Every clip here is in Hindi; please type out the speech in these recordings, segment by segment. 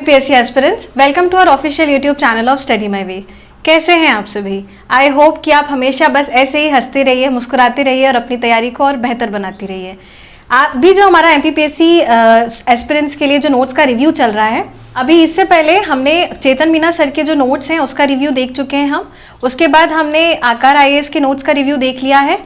MPPSC aspirants, welcome to our official YouTube channel of Study My Way. कैसे हैं आप सभी? आई होप कि आप हमेशा बस ऐसे ही हंसते रहिए, मुस्कुराते रहिए और अपनी तैयारी को और बेहतर बनाती रहिए। अभी जो हमारा MPPSC एस्पिरेंट्स के लिए जो नोट्स का रिव्यू चल रहा है, अभी इससे पहले हमने चेतन मीना सर के जो नोट्स हैं उसका रिव्यू देख चुके हैं हम। उसके बाद हमने आकार IAS के नोट्स का रिव्यू देख लिया है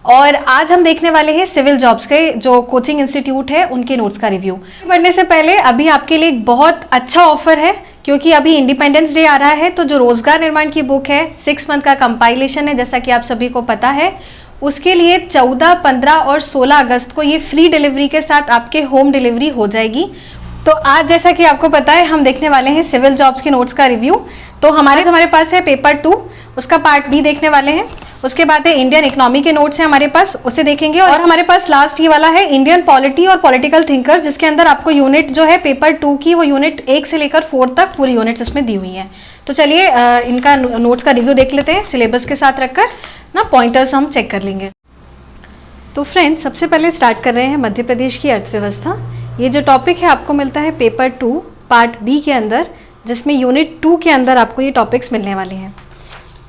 और आज हम देखने वाले हैं सिविल जॉब्स के जो कोचिंग इंस्टीट्यूट है उनके नोट्स का रिव्यू। बढ़ने से पहले अभी आपके लिए एक बहुत अच्छा ऑफर है, क्योंकि अभी इंडिपेंडेंस डे आ रहा है, तो जो रोजगार निर्माण की बुक है 6 मंथ का कंपाइलेशन है, जैसा कि आप सभी को पता है, उसके लिए 14, 15 और 16 अगस्त को ये फ्री डिलीवरी के साथ आपके होम डिलीवरी हो जाएगी। तो आज जैसा कि आपको पता है हम देखने वाले हैं सिविल जॉब्स के नोट्स का रिव्यू। तो हमारे पास है पेपर 2, उसका पार्ट B देखने वाले हैं। उसके बाद है इंडियन इकोनॉमी के नोट्स हैं हमारे पास, उसे देखेंगे। और हमारे पास लास्ट ये वाला है इंडियन पॉलिटी और पॉलिटिकल थिंकर, जिसके अंदर आपको यूनिट जो है पेपर 2 की, वो यूनिट 1 से लेकर 4 तक पूरी यूनिट्स इसमें दी हुई हैं। तो चलिए इनका नोट्स का रिव्यू देख लेते हैं, सिलेबस के साथ रखकर ना पॉइंटर्स हम चेक कर लेंगे। तो फ्रेंड्स, सबसे पहले स्टार्ट कर रहे हैं मध्य प्रदेश की अर्थव्यवस्था। ये जो टॉपिक है आपको मिलता है पेपर 2 पार्ट B के अंदर, जिसमें यूनिट 2 के अंदर आपको ये टॉपिक्स मिलने वाले हैं।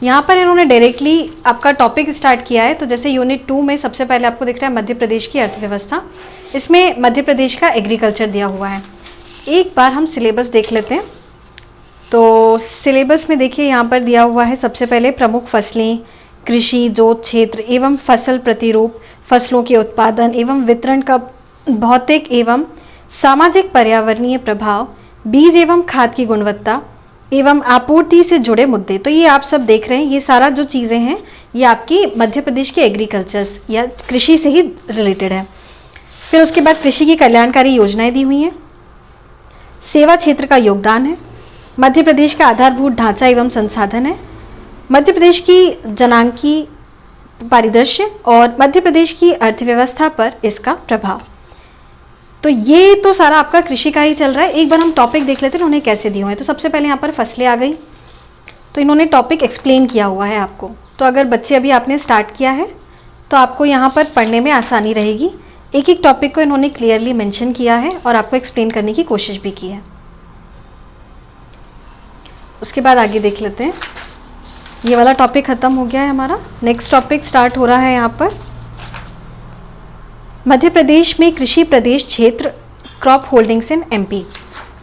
यहाँ पर इन्होंने डायरेक्टली आपका टॉपिक स्टार्ट किया है। तो जैसे यूनिट 2 में सबसे पहले आपको दिख रहा है मध्य प्रदेश की अर्थव्यवस्था, इसमें मध्य प्रदेश का एग्रीकल्चर दिया हुआ है। एक बार हम सिलेबस देख लेते हैं। तो सिलेबस में देखिए यहाँ पर दिया हुआ है सबसे पहले प्रमुख फसलें, कृषि जोत क्षेत्र एवं फसल प्रतिरूप, फसलों के उत्पादन एवं वितरण का भौतिक एवं सामाजिक पर्यावरणीय प्रभाव, बीज एवं खाद की गुणवत्ता एवं आपूर्ति से जुड़े मुद्दे। तो ये आप सब देख रहे हैं, ये सारा जो चीज़ें हैं ये आपकी मध्य प्रदेश के एग्रीकल्चर या कृषि से ही रिलेटेड है। फिर उसके बाद कृषि की कल्याणकारी योजनाएं दी हुई हैं, सेवा क्षेत्र का योगदान है, मध्य प्रदेश का आधारभूत ढांचा एवं संसाधन है, मध्य प्रदेश की जनांकी परिदृश्य और मध्य प्रदेश की अर्थव्यवस्था पर इसका प्रभाव। तो ये तो सारा आपका कृषि का ही चल रहा है। एक बार हम टॉपिक देख लेते हैं उन्हें कैसे दिए हुए हैं। तो सबसे पहले यहाँ पर फसलें आ गई, तो इन्होंने टॉपिक एक्सप्लेन किया हुआ है आपको। तो अगर बच्चे अभी आपने स्टार्ट किया है तो आपको यहाँ पर पढ़ने में आसानी रहेगी। एक एक टॉपिक को इन्होंने क्लियरली मेंशन किया है और आपको एक्सप्लेन करने की कोशिश भी की है। उसके बाद आगे देख लेते हैं। ये वाला टॉपिक ख़त्म हो गया है हमारा। नेक्स्ट टॉपिक स्टार्ट हो रहा है यहाँ पर मध्य प्रदेश में कृषि प्रदेश क्षेत्र क्रॉप होल्डिंग्स इन MP।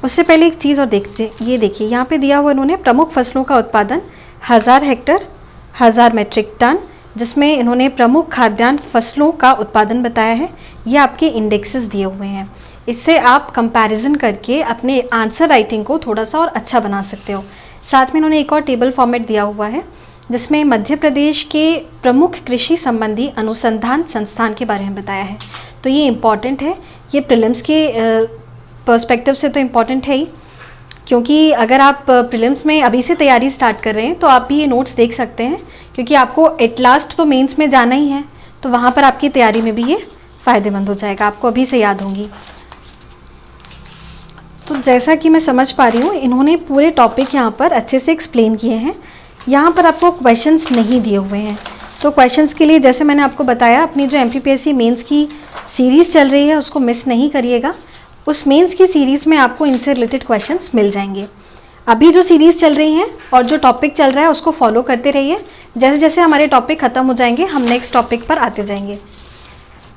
उससे पहले एक चीज़ और देखते हैं। ये देखिए यहाँ पे दिया हुआ इन्होंने प्रमुख फसलों का उत्पादन 1000 हेक्टर 1000 मेट्रिक टन, जिसमें इन्होंने प्रमुख खाद्यान्न फसलों का उत्पादन बताया है। ये आपके इंडेक्सेस दिए हुए हैं, इससे आप कंपैरिजन करके अपने आंसर राइटिंग को थोड़ा सा और अच्छा बना सकते हो। साथ में इन्होंने एक और टेबल फॉर्मेट दिया हुआ है जिसमें मध्य प्रदेश के प्रमुख कृषि संबंधी अनुसंधान संस्थान के बारे में बताया है। तो ये इम्पॉर्टेंट है, ये प्रीलिम्स के पर्सपेक्टिव से तो इम्पॉर्टेंट है ही, क्योंकि अगर आप प्रीलिम्स में अभी से तैयारी स्टार्ट कर रहे हैं तो आप भी ये नोट्स देख सकते हैं, क्योंकि आपको एट लास्ट तो मेंस में जाना ही है, तो वहाँ पर आपकी तैयारी में भी ये फ़ायदेमंद हो जाएगा, आपको अभी से याद होंगी। तो जैसा कि मैं समझ पा रही हूँ इन्होंने पूरे टॉपिक यहाँ पर अच्छे से एक्सप्लेन किए हैं। यहाँ पर आपको क्वेश्चंस नहीं दिए हुए हैं, तो क्वेश्चंस के लिए जैसे मैंने आपको बताया, अपनी जो MPPSC मेंस की सीरीज़ चल रही है उसको मिस नहीं करिएगा। उस मेंस की सीरीज़ में आपको इनसे रिलेटेड क्वेश्चंस मिल जाएंगे। अभी जो सीरीज़ चल रही हैं और जो टॉपिक चल रहा है उसको फॉलो करते रहिए। जैसे जैसे हमारे टॉपिक ख़त्म हो जाएंगे हम नेक्स्ट टॉपिक पर आते जाएंगे।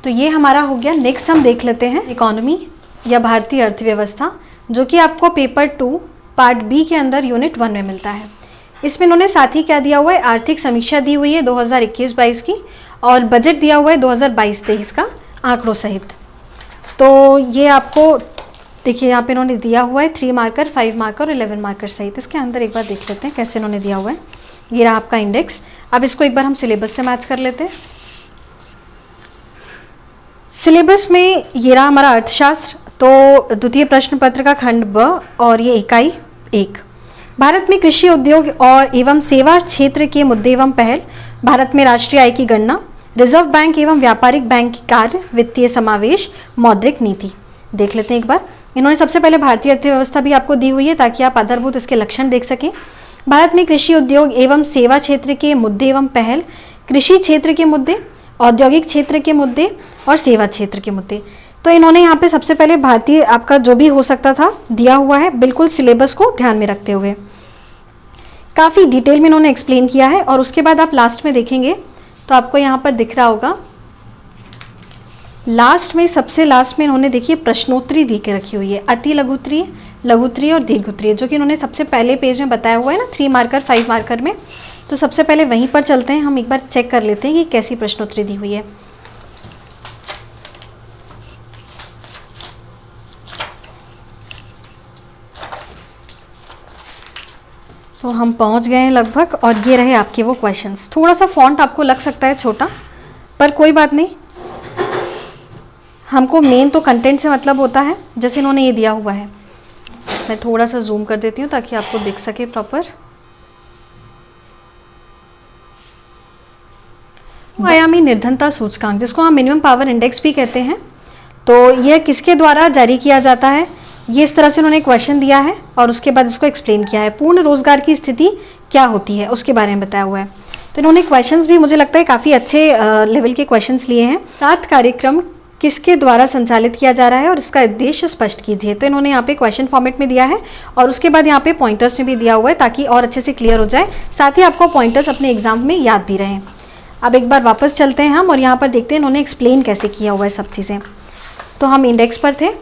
तो ये हमारा हो गया। नेक्स्ट हम देख लेते हैं इकोनॉमी या भारतीय अर्थव्यवस्था, जो कि आपको पेपर 2 पार्ट B के अंदर यूनिट 1 में मिलता है। इसमें इन्होंने साथ ही क्या दिया हुआ है, आर्थिक समीक्षा दी हुई है 2021-22 की, और बजट दिया हुआ है 2022-23 का आंकड़ों सहित। तो ये आपको देखिए यहाँ पे इन्होंने दिया हुआ है 3 मार्कर, 5 मार्कर और 11 मार्कर सहित। इसके अंदर एक बार देख लेते हैं कैसे इन्होंने दिया हुआ है। ये रहा आपका इंडेक्स। अब इसको एक बार हम सिलेबस से मैच कर लेते हैं। सिलेबस में ये रहा हमारा अर्थशास्त्र। तो द्वितीय प्रश्न पत्र का खंड ब और ये इकाई 1, भारत में कृषि उद्योग और एवं सेवा क्षेत्र के मुद्दे एवं पहल, भारत में राष्ट्रीय आय की गणना, रिजर्व बैंक एवं व्यापारिक बैंक की कार्य, वित्तीय समावेश, मौद्रिक नीति। देख लेते हैं एक बार। इन्होंने सबसे पहले भारतीय अर्थव्यवस्था भी आपको दी हुई है ताकि आप आधारभूत इसके लक्षण देख सकें। भारत में कृषि उद्योग एवं सेवा क्षेत्र के मुद्दे एवं पहल, कृषि क्षेत्र के मुद्दे, औद्योगिक क्षेत्र के मुद्दे और सेवा क्षेत्र के मुद्दे। तो इन्होंने यहाँ पे सबसे पहले भारतीय आपका जो भी हो सकता था दिया हुआ है, बिल्कुल सिलेबस को ध्यान में रखते हुए काफ़ी डिटेल में इन्होंने एक्सप्लेन किया है। और उसके बाद आप लास्ट में देखेंगे तो आपको यहाँ पर दिख रहा होगा, लास्ट में, सबसे लास्ट में इन्होंने देखिए प्रश्नोत्तरी दी के रखी हुई है, अति लघुत्तरीय, लघुत्तरीय और दीर्घोत्तरीय, जो कि इन्होंने सबसे पहले पेज में बताया हुआ है ना, 3 मार्कर 5 मार्कर में। तो सबसे पहले वहीं पर चलते हैं, हम एक बार चेक कर लेते हैं कि कैसी प्रश्नोत्तरी दी हुई है। तो हम पहुंच गए हैं लगभग, और ये रहे आपके वो क्वेश्चंस। थोड़ा सा फॉन्ट आपको लग सकता है छोटा, पर कोई बात नहीं, हमको मेन तो कंटेंट से मतलब होता है, जैसे इन्होंने ये दिया हुआ है। मैं थोड़ा सा जूम कर देती हूँ ताकि आपको दिख सके प्रॉपर। आयामी निर्धनता सूचकांक, जिसको हम मिनिमम पावर इंडेक्स भी कहते हैं, तो यह किसके द्वारा जारी किया जाता है, ये इस तरह से उन्होंने क्वेश्चन दिया है और उसके बाद इसको एक्सप्लेन किया है। पूर्ण रोजगार की स्थिति क्या होती है उसके बारे में बताया हुआ है। तो इन्होंने क्वेश्चंस भी मुझे लगता है काफ़ी अच्छे लेवल के क्वेश्चंस लिए हैं। 7 कार्यक्रम किसके द्वारा संचालित किया जा रहा है और इसका उद्देश्य स्पष्ट कीजिए। तो इन्होंने यहाँ पे क्वेश्चन फॉर्मेट में दिया है और उसके बाद यहाँ पे पॉइंटर्स में भी दिया हुआ है, ताकि और अच्छे से क्लियर हो जाए, साथ ही आपको पॉइंटर्स अपने एग्जाम में याद भी रहें। अब एक बार वापस चलते हैं हम और यहाँ पर देखते हैं इन्होंने एक्सप्लेन कैसे किया हुआ है सब चीज़ें। तो हम इंडेक्स पर थे,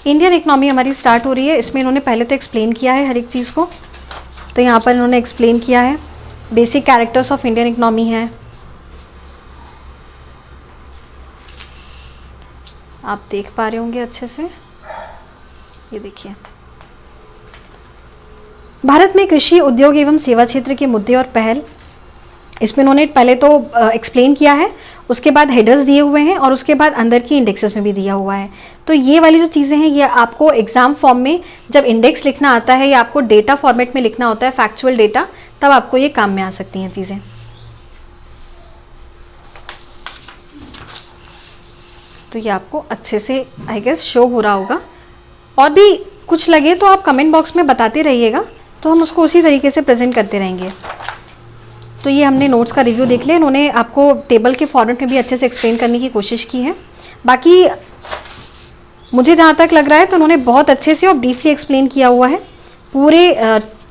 इंडियन इकोनॉमी हमारी स्टार्ट हो रही है। इसमें इन्होंने पहले तो एक्सप्लेन किया है हर एक चीज़ को। तो यहाँ पर इन्होंने एक्सप्लेन किया है, basic characters of Indian economy है, आप देख पा रहे होंगे अच्छे से, ये देखिए। भारत में कृषि, उद्योग एवं सेवा क्षेत्र के मुद्दे और पहल, इसमें इन्होंने पहले तो एक्सप्लेन किया है, उसके बाद हेडर्स दिए हुए हैं और उसके बाद अंदर की इंडेक्सेस में भी दिया हुआ है। तो ये वाली जो चीज़ें हैं ये आपको एग्जाम फॉर्म में जब इंडेक्स लिखना आता है या आपको डेटा फॉर्मेट में लिखना होता है, फैक्चुअल डेटा, तब आपको ये काम में आ सकती हैं चीज़ें। तो ये आपको अच्छे से आई गेस शो हो रहा होगा। और भी कुछ लगे तो आप कमेंट बॉक्स में बताते रहिएगा, तो हम उसको उसी तरीके से प्रेजेंट करते रहेंगे। तो ये हमने नोट्स का रिव्यू देख लिया, इन्होंने आपको टेबल के फॉर्मेट में भी अच्छे से एक्सप्लेन करने की कोशिश की है। बाकी मुझे जहाँ तक लग रहा है तो उन्होंने बहुत अच्छे से और ब्रीफली एक्सप्लेन किया हुआ है पूरे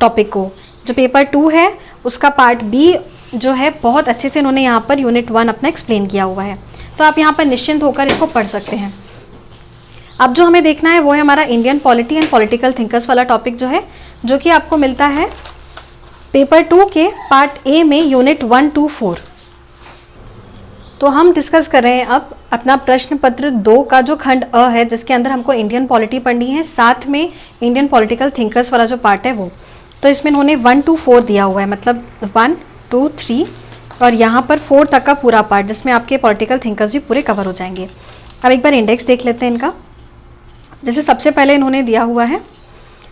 टॉपिक को। जो पेपर 2 है उसका पार्ट बी जो है बहुत अच्छे से इन्होंने यहाँ पर यूनिट 1 अपना एक्सप्लेन किया हुआ है। तो आप यहाँ पर निश्चिंत होकर इसको पढ़ सकते हैं। अब जो हमें देखना है वो है हमारा Indian polity and political thinkers वाला टॉपिक जो है, जो कि आपको मिलता है पेपर 2 के पार्ट ए में यूनिट 1 to 4। तो हम डिस्कस कर रहे हैं अब अपना प्रश्न पत्र 2 का जो खंड अ है, जिसके अंदर हमको इंडियन पॉलिटी पढ़नी है, साथ में इंडियन पॉलिटिकल थिंकर्स वाला जो पार्ट है वो। तो इसमें इन्होंने 1 to 4 दिया हुआ है, मतलब 1 2 3 और यहाँ पर 4 तक का पूरा पार्ट, जिसमें आपके पॉलिटिकल थिंकर्स भी पूरे कवर हो जाएंगे। अब एक बार इंडेक्स देख लेते हैं इनका। जैसे सबसे पहले इन्होंने दिया हुआ है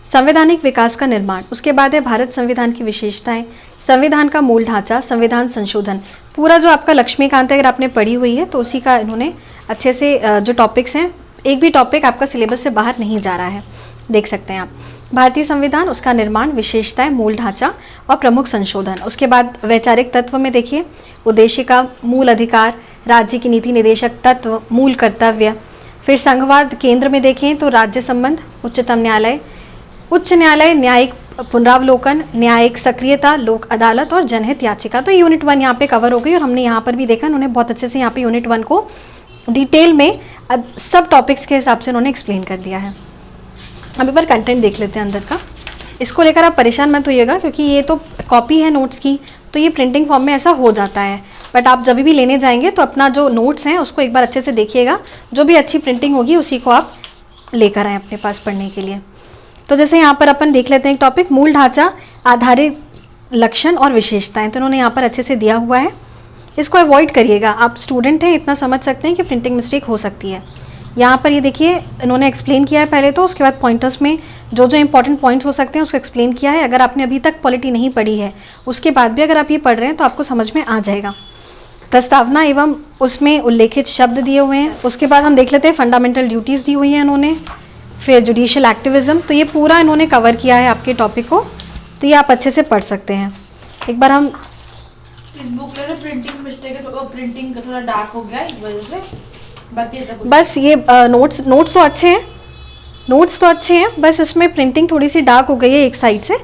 संवैधानिक विकास का निर्माण, उसके बाद है भारत संविधान की विशेषताएं, संविधान का मूल ढांचा, संविधान संशोधन, पूरा जो आपका लक्ष्मीकांत अगर आपने पढ़ी हुई है तो उसी का इन्होंने अच्छे से जो टॉपिक्स हैं, एक भी टॉपिक आपका सिलेबस से बाहर नहीं जा रहा है, देख सकते हैं आप। भारतीय संविधान, उसका निर्माण, विशेषताएं, मूल ढांचा और प्रमुख संशोधन। उसके बाद वैचारिक तत्व में देखिए उद्देशिका, मूल अधिकार, राज्य की नीति निर्देशक तत्व, मूल कर्तव्य। फिर संघवाद केंद्र में देखें तो राज्य संबंध, उच्चतम न्यायालय, उच्च न्यायालय, न्यायिक पुनरावलोकन, न्यायिक सक्रियता, लोक अदालत और जनहित याचिका। तो यूनिट 1 यहाँ पे कवर हो गई और हमने यहाँ पर भी देखा उन्होंने बहुत अच्छे से यहाँ पे यूनिट 1 को डिटेल में सब टॉपिक्स के हिसाब से उन्होंने एक्सप्लेन कर दिया है। अब एक बार कंटेंट देख लेते हैं अंदर का। इसको लेकर आप परेशान मत होइएगा, क्योंकि ये तो कॉपी है नोट्स की, तो ये प्रिंटिंग फॉर्म में ऐसा हो जाता है। बट आप जब भी लेने जाएंगे तो अपना जो नोट्स हैं उसको एक बार अच्छे से देखिएगा, जो भी अच्छी प्रिंटिंग होगी उसी को आप लेकर आएँ अपने पास पढ़ने के लिए। तो जैसे यहाँ पर अपन देख लेते हैं एक टॉपिक, मूल ढांचा आधारित लक्षण और विशेषताएं। तो इन्होंने यहाँ पर अच्छे से दिया हुआ है, इसको अवॉइड करिएगा। आप स्टूडेंट हैं, इतना समझ सकते हैं कि प्रिंटिंग मिस्टेक हो सकती है। यहाँ पर ये देखिए इन्होंने एक्सप्लेन किया है पहले तो, उसके बाद पॉइंटर्स में जो जो इंपॉर्टेंट पॉइंट्स हो सकते हैं उसको एक्सप्लेन किया है। अगर आपने अभी तक पॉलिटी नहीं पढ़ी है, उसके बाद भी अगर आप ये पढ़ रहे हैं तो आपको समझ में आ जाएगा। प्रस्तावना एवं उसमें उल्लेखित शब्द दिए हुए हैं। उसके बाद हम देख लेते हैं फंडामेंटल ड्यूटीज़ दी हुई हैं इन्होंने, फिर जुडिशियल एक्टिविज्म। तो ये पूरा इन्होंने कवर किया है आपके टॉपिक को, तो ये आप अच्छे से पढ़ सकते हैं। एक बार हम इस बुक में प्रिंटिंग मिस्टेक है, तो प्रिंटिंग का थोड़ा डार्क हो गया इस वजह से, बाकी ऐसा कुछ बस ये नोट्स तो अच्छे हैं, नोट्स तो अच्छे हैं, बस इसमें प्रिंटिंग थोड़ी सी डार्क हो गई है एक साइड से,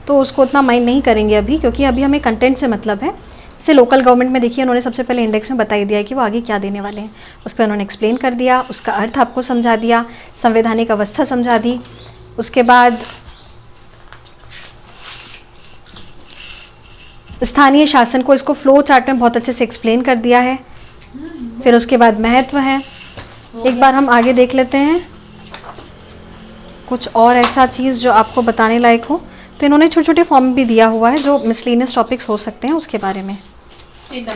तो उसको उतना माइंड नहीं करेंगे अभी, क्योंकि अभी हमें कंटेंट से मतलब है। जैसे लोकल गवर्नमेंट में देखिए उन्होंने सबसे पहले इंडेक्स में बता ही दिया है कि वो आगे क्या देने वाले हैं, उस पर उन्होंने एक्सप्लेन कर दिया, उसका अर्थ आपको समझा दिया, संवैधानिक अवस्था समझा दी, उसके बाद स्थानीय शासन को, इसको फ्लो चार्ट में बहुत अच्छे से एक्सप्लेन कर दिया है। फिर उसके बाद महत्व है, एक बार हम आगे देख लेते हैं कुछ और ऐसा चीज़ जो आपको बताने लायक हो। तो इन्होंने छोटे छोटे फॉर्म भी दिया हुआ है जो मिसलिनियस टॉपिक्स हो सकते हैं उसके बारे में।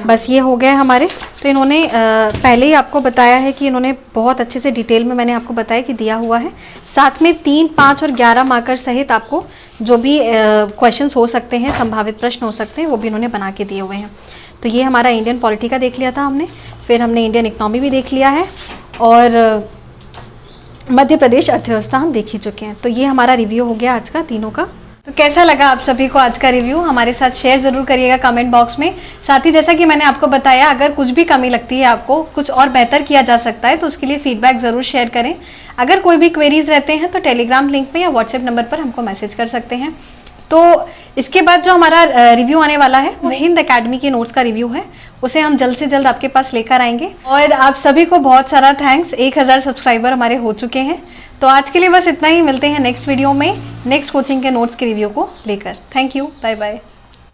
बस ये हो गए हमारे। तो इन्होंने पहले ही आपको बताया है कि इन्होंने बहुत अच्छे से डिटेल में मैंने आपको बताया कि दिया हुआ है, साथ में 3, 5 और 11 मार्कर सहित आपको जो भी क्वेश्चंस हो सकते हैं, संभावित प्रश्न हो सकते हैं, वो भी इन्होंने बना के दिए हुए हैं। तो ये हमारा इंडियन पॉलिटी का देख लिया था हमने, फिर हमने इंडियन इकोनॉमी भी देख लिया है, और मध्य प्रदेश अर्थव्यवस्था हम देख ही चुके हैं। तो ये हमारा रिव्यू हो गया आज का तीनों का। तो कैसा लगा आप सभी को आज का रिव्यू, हमारे साथ शेयर जरूर करिएगा कमेंट बॉक्स में। साथ ही जैसा कि मैंने आपको बताया, अगर कुछ भी कमी लगती है, आपको कुछ और बेहतर किया जा सकता है, तो उसके लिए फीडबैक ज़रूर शेयर करें। अगर कोई भी क्वेरीज रहते हैं तो टेलीग्राम लिंक पे या व्हाट्सएप नंबर पर हमको मैसेज कर सकते हैं। तो इसके बाद जो हमारा रिव्यू आने वाला है वो हिंद एकेडमी के नोट्स का रिव्यू है, उसे हम जल्द से जल्द आपके पास लेकर आएंगे। और आप सभी को बहुत सारा थैंक्स, 1000 सब्सक्राइबर हमारे हो चुके हैं। तो आज के लिए बस इतना ही, मिलते हैं नेक्स्ट वीडियो में नेक्स्ट कोचिंग के नोट्स के रिव्यू को लेकर। Thank you, bye bye.